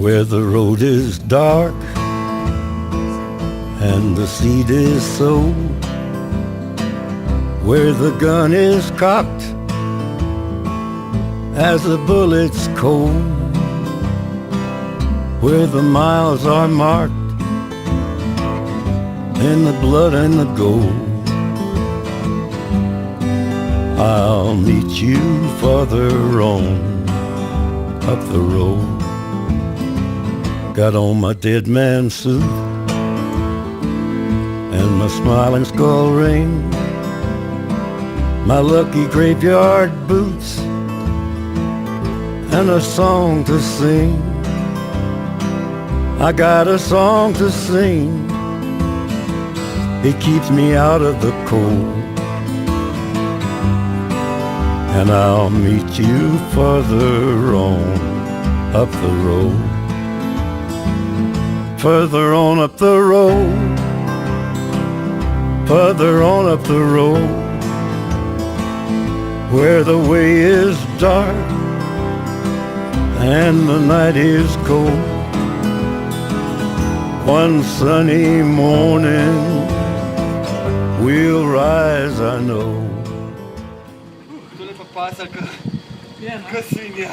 Where the road is dark and the seed is sown, where the gun is cocked as the bullet's cold, where the miles are marked in the blood and the gold. I'll meet you farther on up the road. Got on my dead man suit and my smiling skull ring, my lucky graveyard boots, and a song to sing. I got a song to sing. It keeps me out of the cold. And I'll meet you farther on up the road. Further on up the road, further on up the road, where the way is dark and the night is cold. One sunny morning we'll rise, I know. Tu le papasa că... Că svinia.